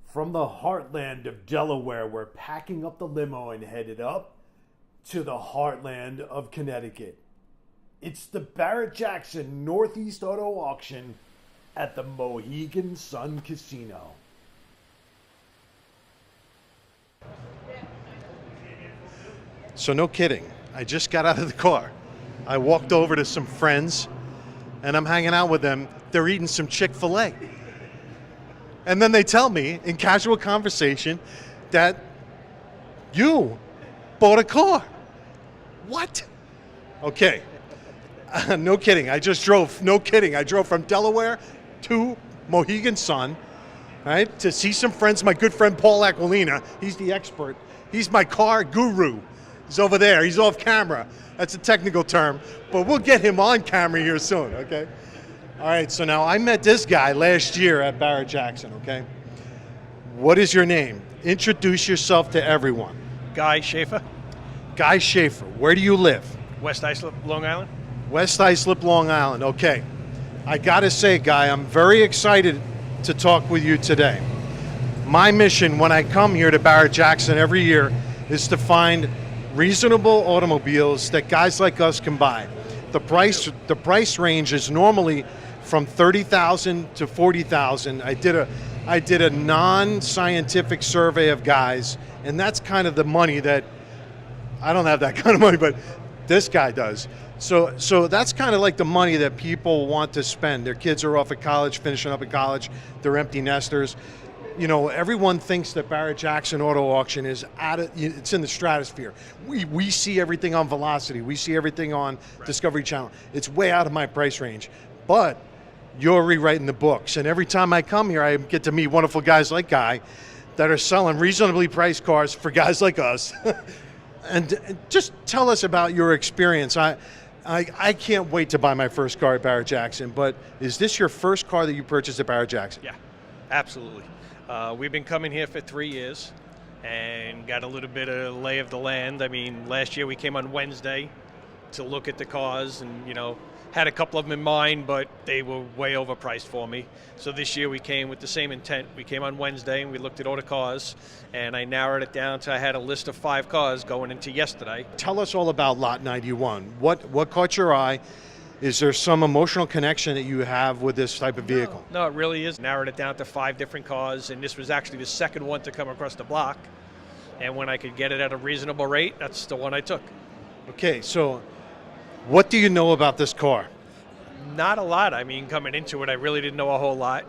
From the heartland of Delaware, we're packing up the limo and headed up to the heartland of Connecticut. It's the Barrett Jackson Northeast Auto Auction at the Mohegan Sun Casino. So no kidding, I just got out of the car. I walked over to some friends and I'm hanging out with them. They're eating some Chick-fil-A. And then they tell me in casual conversation that you bought a car. What? Okay. No kidding. I drove from Delaware to Mohegan Sun, right, to see some friends. My good friend Paul Aquilina, he's the expert. He's my car guru. He's over there. He's off camera. That's a technical term, but we'll get him on camera here soon, okay? All right, so now I met this guy last year at Barrett Jackson, okay? What is your name? Introduce yourself to everyone. Guy Schaefer, Guy Schaefer. Where do you live? West Islip, Long Island. West Islip, Long Island. Okay. I gotta say, Guy, I'm very excited to talk with you today. My mission when I come here to Barrett Jackson every year is to find reasonable automobiles that guys like us can buy. The price range is normally from $30,000 to $40,000. I did a non-scientific survey of guys, and that's kind of the money that I don't have that kind of money, but this guy does. So that's kind of like the money that people want to spend. Their kids are off at college, finishing up at college. They're empty nesters. You know, everyone thinks that Barrett Jackson Auto Auction is it's in the stratosphere. We see everything on Velocity. We see everything on Discovery Channel. It's way out of my price range. But you're rewriting the books. And every time I come here, I get to meet wonderful guys like Guy that are selling reasonably priced cars for guys like us. And just tell us about your experience. I can't wait to buy my first car at Barrett Jackson, but is this your first car that you purchased at Barrett Jackson? Yeah, absolutely. We've been coming here for 3 years and got a little bit of lay of the land. I mean, last year we came on Wednesday to look at the cars and, you know, had a couple of them in mind, but they were way overpriced for me. So this year we came with the same intent. We came on Wednesday and we looked at all the cars, and I narrowed it down to I had a list of 5 cars going into yesterday. Tell us all about Lot 91. What caught your eye? Is there some emotional connection that you have with this type of vehicle? No, it really is. Narrowed it down to 5 different cars, and this was actually the second one to come across the block. And when I could get it at a reasonable rate, that's the one I took. Okay, so what do you know about this car? Not a lot. I mean, coming into it, I really didn't know a whole lot.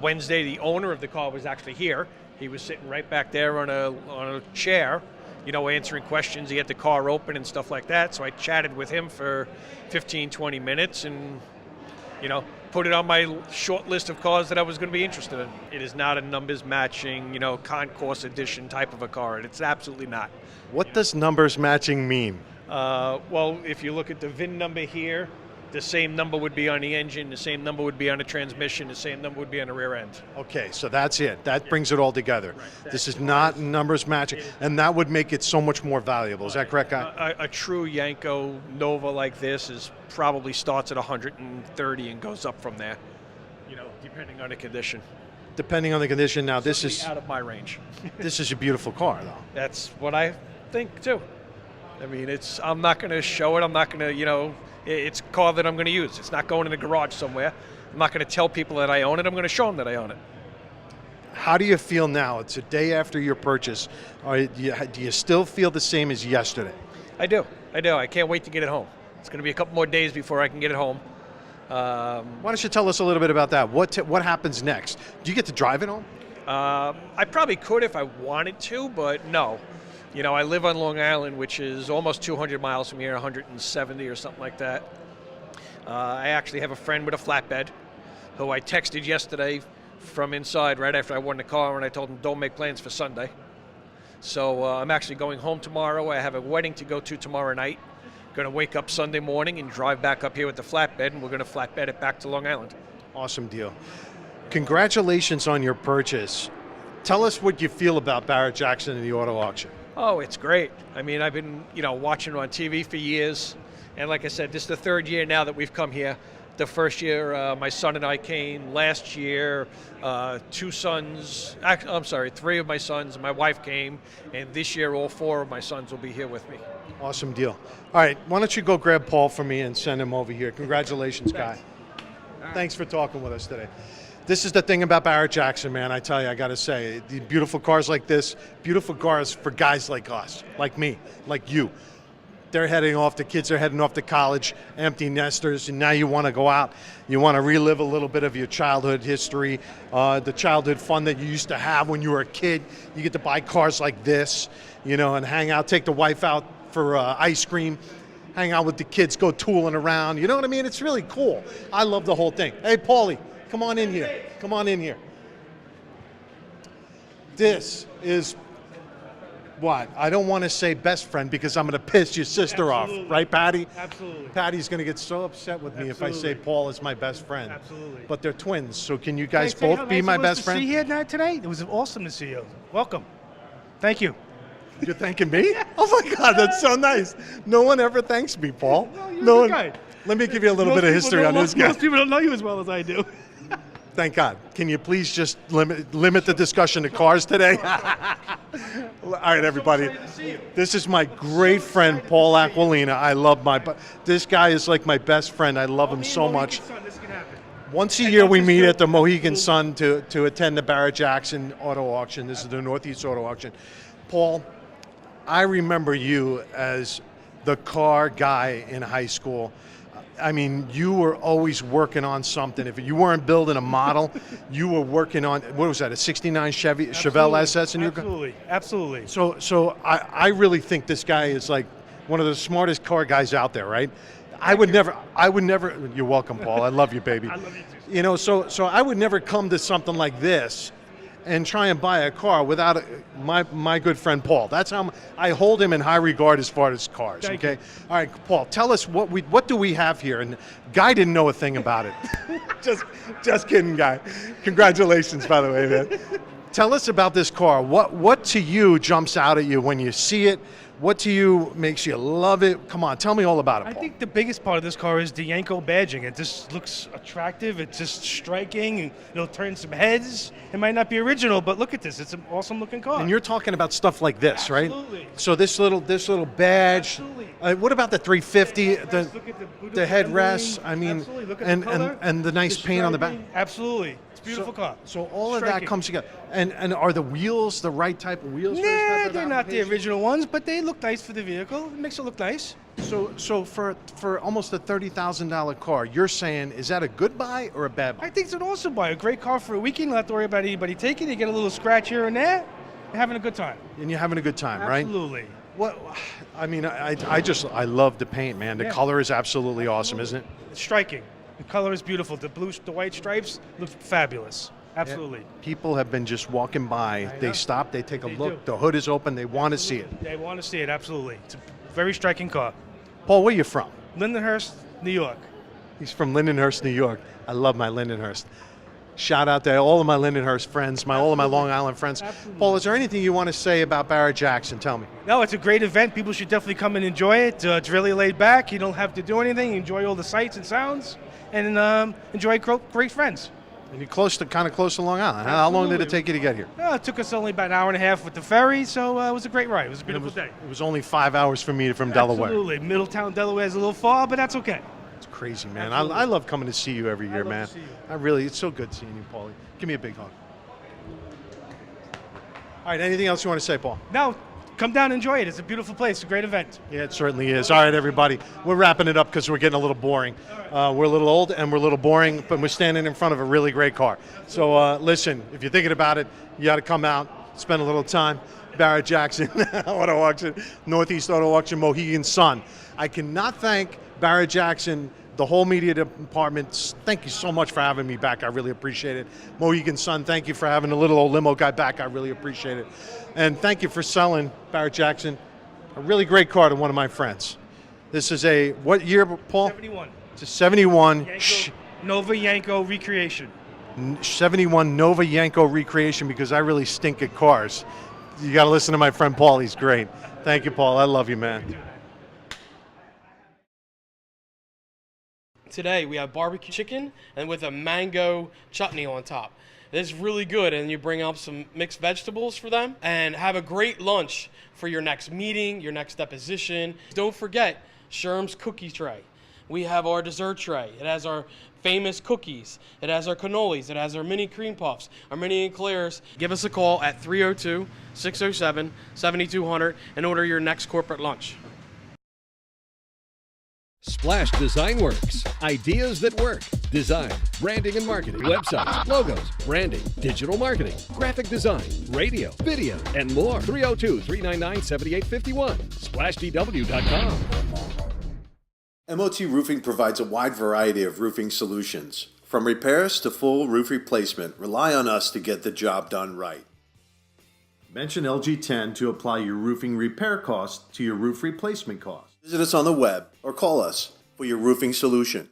Wednesday, the owner of the car was actually here. He was sitting right back there on a chair, you know, answering questions. He had the car open and stuff like that. So I chatted with him for 15, 20 minutes and, you know, put it on my short list of cars that I was going to be interested in. It is not a numbers matching, you know, concourse edition type of a car. It's absolutely not. What does numbers matching mean? Well, if you look at the VIN number here, the same number would be on the engine, the same number would be on the transmission, the same number would be on the rear end. Okay, so that's it. That brings it all together. Right. This is not numbers matching, and that would make it so much more valuable. Is that correct, Guy? A true Yanko Nova like this probably starts at 130 and goes up from there, you know, depending on the condition. Depending on the condition. Now, this is out of my range. This is a beautiful car, though. That's what I think, too. I mean, I'm not going to show it. I'm not going to, you know, it's a car that I'm going to use. It's not going in a garage somewhere. I'm not going to tell people that I own it. I'm going to show them that I own it. How do you feel now? It's a day after your purchase. Do you still feel the same as yesterday? I do. I can't wait to get it home. It's going to be a couple more days before I can get it home. Why don't you tell us a little bit about that? What happens next? Do you get to drive it home? I probably could if I wanted to, but no. You know, I live on Long Island, which is almost 200 miles from here, 170 or something like that. I actually have a friend with a flatbed who I texted yesterday from inside right after I won the car, and I told him don't make plans for Sunday. So I'm actually going home tomorrow. I have a wedding to go to tomorrow night. Going to wake up Sunday morning and drive back up here with the flatbed, and we're going to flatbed it back to Long Island. Awesome deal. Congratulations on your purchase. Tell us what you feel about Barrett Jackson and the auto auction. Oh, it's great. I mean, I've been, you know, watching it on TV for years. And like I said, this is the 3rd year now that we've come here. The first year, my son and I came. Last year, 2 sons, I'm sorry, 3 of my sons and my wife came. And this year, all 4 of my sons will be here with me. Awesome deal. All right, why don't you go grab Paul for me and send him over here. Congratulations, guy. Thanks for talking with us today. This is the thing about Barrett-Jackson, man. I tell you, I got to say, the beautiful cars like this, beautiful cars for guys like us, like me, like you. They're heading off, the kids are heading off to college, empty nesters, and now you want to go out, you want to relive a little bit of your childhood history, the childhood fun that you used to have when you were a kid. You get to buy cars like this, you know, and hang out, take the wife out for ice cream, hang out with the kids, go tooling around. You know what I mean? It's really cool. I love the whole thing. Hey, Paulie, come on in here. Come on in here. This is what? I don't want to say best friend because I'm going to piss your sister off. Right, Patty? Absolutely. Patty's going to get so upset with me if I say Paul is my best friend. Absolutely. But they're twins, so can you guys Can I say how both be nice my it was best to friend? See you here today. It was awesome to see you. Welcome. Thank you. You're thanking me? Oh my God, that's so nice. No one ever thanks me, Paul. No, you're no a one. good guy. Let me give you a little bit of history on this guy. Most people don't know you as well as I do. Thank God. Can you please just limit the discussion to cars today? All right, everybody. This is my great friend, Paul Aquilina. I love this guy is like my best friend. I love him so much. Once a year we meet at the Mohegan Sun to attend the Barrett-Jackson Auto Auction. This is the Northeast Auto Auction. Paul, I remember you as the car guy in high school. I mean, you were always working on something. If you weren't building a model, you were working on, what was that, a 69 Chevelle SS? Absolutely. So I really think this guy is like one of the smartest car guys out there, right? I would never, you're welcome, Paul. I love you, baby. I love you too. You know, so I would never come to something like this and try and buy a car without my good friend Paul. That's how I hold him in high regard as far as cars. Thank okay, you. all right, Paul. Tell us what do we have here? And Guy didn't know a thing about it. just kidding, Guy. Congratulations, by the way, man. Tell us about this car. What to you jumps out at you when you see it? What to you makes you love it? Come on, tell me all about it, Paul. I think the biggest part of this car is the Yanko badging. It just looks attractive. It's just striking. And it'll turn some heads. It might not be original, but look at this. It's an awesome looking car. And you're talking about stuff like this, Absolutely. right? So this little badge. Absolutely. What about the 350? Look at the The headrests. I mean, Absolutely. Look at and, the color. and the nice The paint on the back. striping. Absolutely. It's a beautiful car. So all of that Striking. comes together. And are the wheels the right type of wheels? for this type Nah, of they're not the application? original ones, but they look nice for the vehicle. It makes it look nice. So for almost a $30,000 car, you're saying is that a good buy or a bad buy? I think it's an awesome buy. A great car for a weekend. You don't have to worry about anybody taking it. You get a little scratch here and there. You're having a good time. And you're having a good time, right? Absolutely. What? I mean, I love the paint, man. The Yeah. color is absolutely awesome, isn't it? It's striking. The color is beautiful. The white stripes look fabulous. Absolutely. People have been just walking by. They know. stop. They take a They look. do. The hood is open. They want to see it. They want to see it. Absolutely. It's a very striking car. Paul, where you from? Lindenhurst, New York. He's from Lindenhurst, New York. I love my Lindenhurst. Shout out to all of my Lindenhurst friends, all of my Long Island friends. Absolutely. Paul, is there anything you want to say about Barrett-Jackson? Tell me. No, it's a great event. People should definitely come and enjoy it. It's really laid back. You don't have to do anything. You enjoy all the sights and sounds, and enjoy great friends. And you're kind of close to Long Island. How long did it take you to get here? It took us only about an hour and a half with the ferry, so it was a great ride. It was a beautiful day. It was only 5 hours for me from Delaware. Absolutely. Middletown, Delaware is a little far, but that's okay. It's crazy, man. Absolutely. I love coming to see you every year, love man. to see you. It's so good seeing you, Paulie. Give me a big hug. All right, anything else you want to say, Paul? Now, come down and enjoy it. It's a beautiful place, a great event. Yeah, it certainly is. All right, everybody. We're wrapping it up because we're getting a little boring. We're a little old and we're a little boring, but we're standing in front of a really great car. So listen, if you're thinking about it, you got to come out, spend a little time. Barrett-Jackson Auto Auction, Northeast Auto Auction, Mohegan Sun. I cannot thank Barrett-Jackson, the whole media department. Thank you so much for having me back. I really appreciate it. Mohegan Sun, thank you for having the little old limo guy back. I really appreciate it. And thank you for selling Barrett-Jackson a really great car to one of my friends. This is what year, Paul? 71. It's a 71 Nova Yanko Recreation. 71 Nova Yanko Recreation, because I really stink at cars. You got to listen to my friend Paul. He's great. Thank you, Paul. I love you, man. today we have barbecue chicken and with a mango chutney on top. It's really good, and you bring up some mixed vegetables for them and have a great lunch for your next meeting, your next deposition. Don't forget Sherm's cookie tray. We have our dessert tray. It has our famous cookies. It has our cannolis. It has our mini cream puffs, our mini eclairs. Give us a call at 302-607-7200 and order your next corporate lunch. Splash Design Works. Ideas that work. Design, branding and marketing, websites, logos, branding, digital marketing, graphic design, radio, video, and more. 302-399-7851. SplashDW.com. MOT Roofing provides a wide variety of roofing solutions. From repairs to full roof replacement, rely on us to get the job done right. Mention LG10 to apply your roofing repair cost to your roof replacement cost. Visit us on the web or call us for your roofing solution.